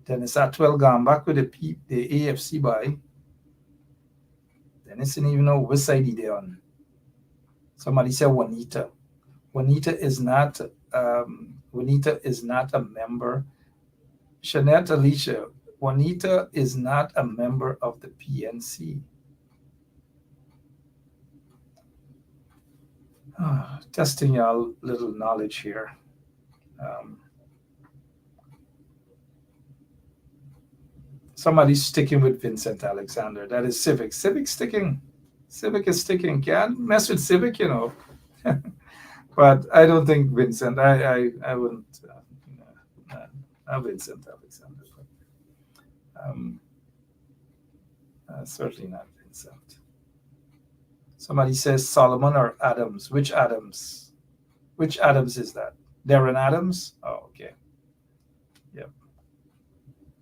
Dennis Atwell gone back with the AFC boy. Dennis didn't even know which side he did on. Somebody said Juanita. Juanita is not a member. Shanette Alicia, Juanita is not a member of the PNC. Testing y'all little knowledge here. Somebody's sticking with Vincent Alexander. That is Civic. Civic sticking. Civic is sticking. Can't mess with Civic, you know. But I don't think Vincent. I wouldn't. Vincent Alexander. Certainly not Vincent. Somebody says Solomon or Adams. Which Adams? Which Adams is that? Darren Adams? Oh, okay. Yep.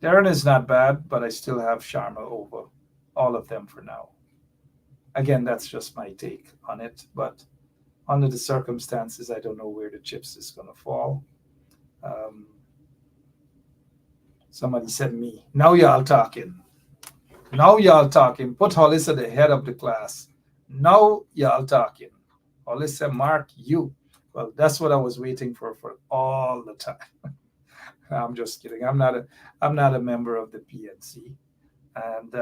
Darren is not bad, but I still have Sharma over all of them for now. Again, that's just my take on it. But under the circumstances, I don't know where the chips is going to fall. Somebody said me. Now y'all talking. Put Hollis at the head of the class. Now y'all talking. Hollis said, Mark, you. Well, that's what I was waiting for all the time. I'm just kidding. I'm not a member of the PNC. And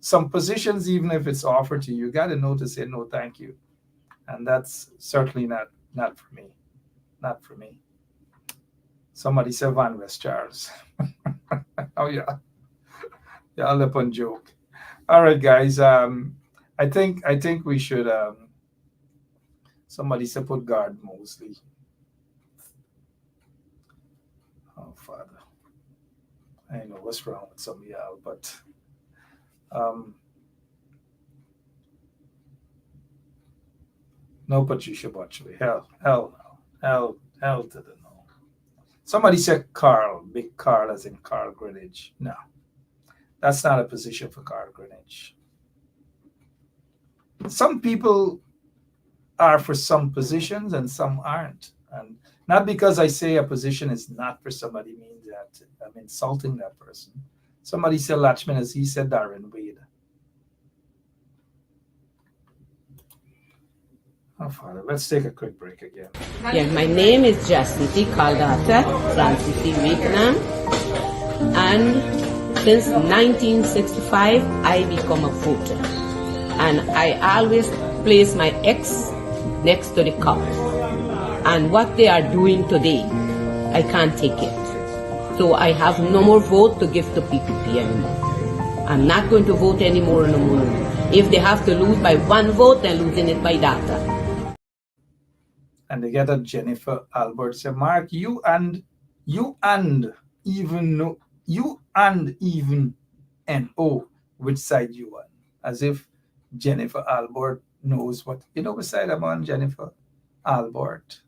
some positions, even if it's offered to you, you got to know to say no, thank you. And that's certainly not for me. Not for me. Somebody said Van West Charles. Oh yeah. Y'all up on joke. All right, guys. I think we should somebody said put guard Mosley. Oh Father. I don't know what's wrong with some of y'all, but no Patricia Butchley. Hell to the no. Somebody said Carl, big Carl as in Carl Greenwich. No, that's not a position for Carl Greenwich. Some people are for some positions and some aren't. And not because I say a position is not for somebody means that I'm insulting that person. Somebody said Latchman as he said Darren Wade. Oh, Father, let's take a quick break again. Yeah, my name is Jacinty Caldata Francis Vietnam, and since 1965 I become a voter, and I always place my X next to the cup. And what they are doing today, I can't take it. So I have no more vote to give to PPP anymore. I'm not going to vote anymore no more. If they have to lose by one vote, they're losing it by data. And they get a Jennifer Albert say, Mark, you and even NO, which side you on? As if Jennifer Albert knows what, you know, beside I'm on, Jennifer? Albert.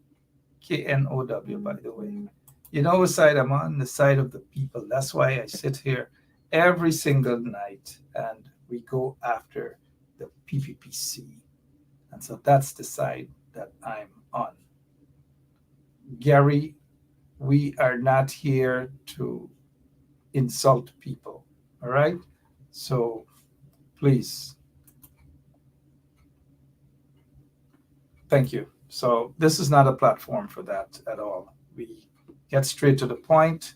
KNOW, by the way. You know what side I'm on? The side of the people. That's why I sit here every single night and we go after the PPPC. And so that's the side that I'm on. Gary, we are not here to insult people. All right? So please. Thank you. So this is not a platform for that at all. We get straight to the point.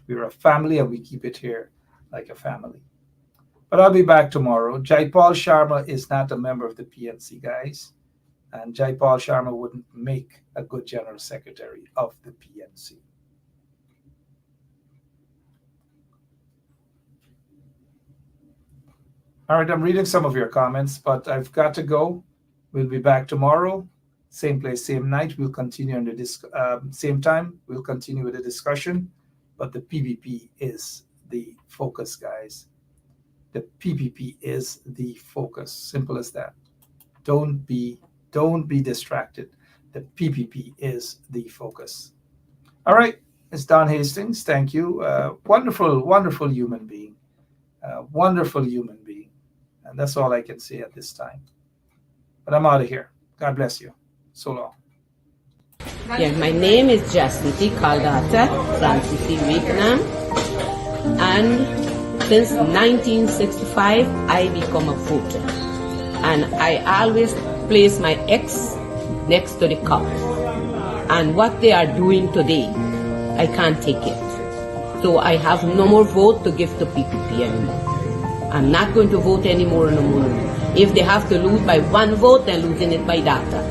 We're a family and we keep it here like a family. But I'll be back tomorrow. Jaipal Sharma is not a member of the PNC, guys. And Jaipal Sharma wouldn't make a good general secretary of the PNC. All right, I'm reading some of your comments, but I've got to go. We'll be back tomorrow. Same place, same night. We'll continue on the same time. We'll continue with the discussion. But the PPP is the focus, guys. The PPP is the focus. Simple as that. Don't be distracted. The PPP is the focus. All right, it's Don Hastings. Thank you. Wonderful human being. Wonderful human being. And that's all I can say at this time. But I'm out of here. God bless you. So long. Yeah, my name is Jacinty Caldata, Francis Vietnam, and since 1965 I become a voter, and I always place my X next to the cup. And what they are doing today, I can't take it. So I have no more vote to give to PPP anymore. I'm not going to vote anymore no more. If they have to lose by one vote, they're losing it by data.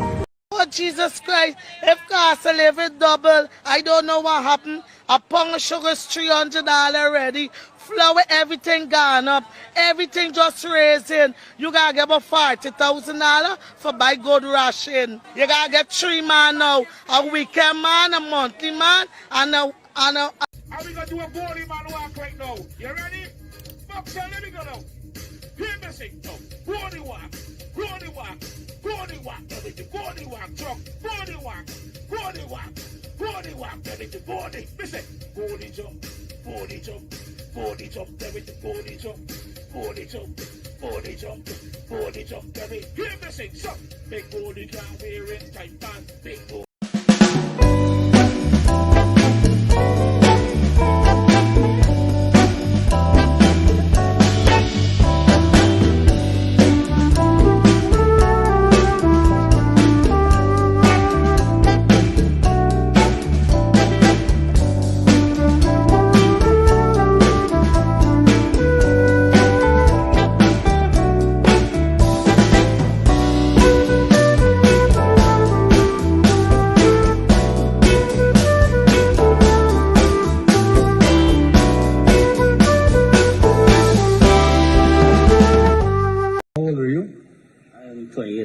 Oh, Jesus Christ, if cost of living double, I don't know what happened. A pound of sugar is $300 already. Flour, everything gone up. Everything just raising. You gotta get about $40,000 for buy good ration. You gotta get 3 man now. A weekend man, a monthly man, and a... Are we gonna do a body man walk right now? You ready? Boxer, let me go now. Hear me sing now. Body walk, body walk, body walk, everything. Body walk, truck, body walk, body walk, body walk, everything. Body, listen. Body jump, body jump, body jump, everything. Body jump, body jump, body jump, body jump, everything. Hear me sing, so big body can't wear it tight pants, big body.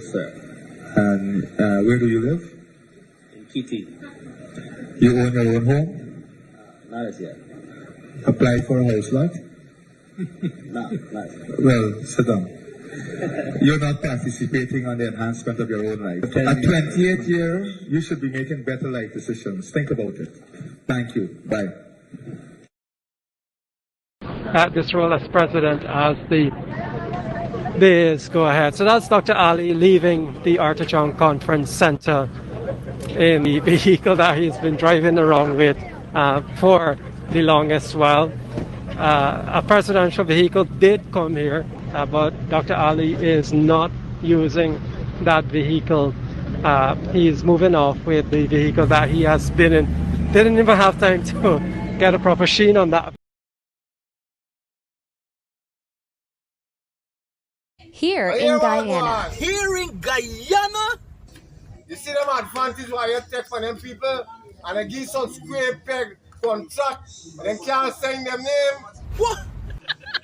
Sir. And where do you live? In Kitty. You own your own home? Not as yet. Apply for a house lot? Not yet. Well, sit down. You're not participating on the enhancement of your own life. At 28 years, you should be making better life decisions. Think about it. Thank you. Bye. At this role as president as the days go ahead. So that's Dr. Ali leaving the Arthur Chong Conference Center in the vehicle that he's been driving around with for the longest while. A presidential vehicle did come here, but Dr. Ali is not using that vehicle. He's moving off with the vehicle that he has been in. Didn't even have time to get a proper sheen on that. Here in Guyana. Here in Guyana? You see them advantage why you take for them people and they give some square peg contract and they can't sign them name? What?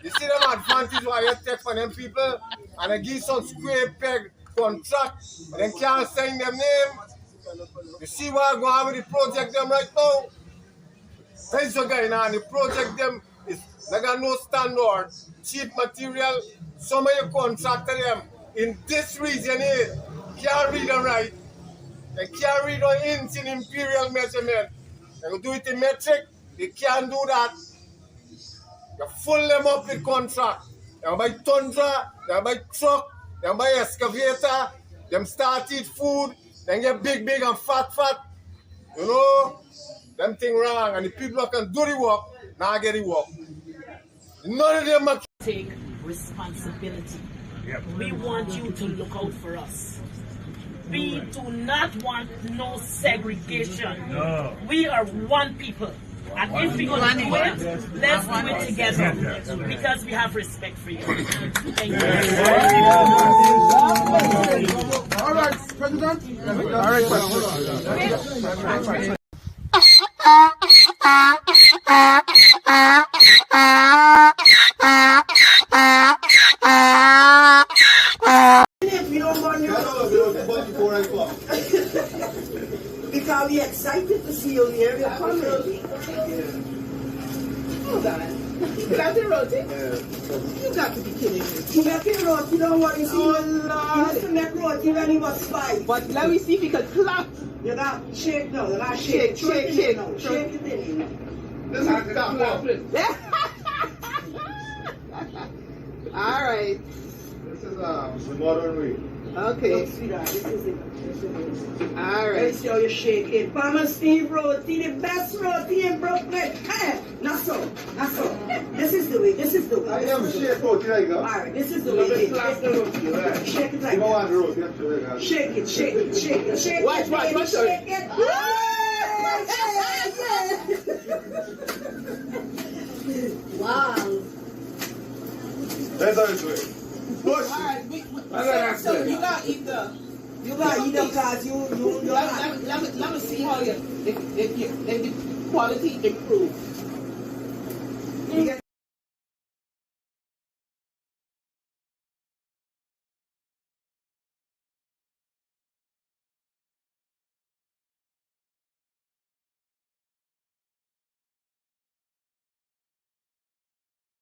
You see them advantage why you take for them people and they give some square peg contract and they can't sign them name? You see what going on with the project them right now? Thanks for going on. The project them is they got no standard, cheap material. Some of you contract them, in this region here can't read and write, they can't read or inch in imperial measurement. They will do it in metric, they can't do that. You full them up with contract. They buy tundra, they buy truck, they buy excavator, them start eat food, then get big and fat. You know, them thing wrong, and the people who can do the work, now get the work. None of them are take responsibility. We want you to look out for us. We do not want no segregation. No. We are one people. And if we're going to do it, let's do it together. Because we have respect for you. Thank you. All right, President. All right, President. Because we're excited to see you here. We're coming. Hold on. You got the roti? You got to be kidding me. You got the roti, don't worry. You see, you used to make roti when he was 5. But let me see if you can clap. You got shake now. You got shake. Shake it in. This is clap. All right. This is the modern way. Okay. Look, sweetheart, this is it. All right. Let's see how you shake it. Palmer Steve roti, the best roti in Brooklyn. Hey, not so. This is the way. I am shake roti like that. All right, this is the way. Shake it like that. Shake it. Watch. Shake it. Wow. That's how it's way. So you gotta eat the cause you let me see how if the quality improves.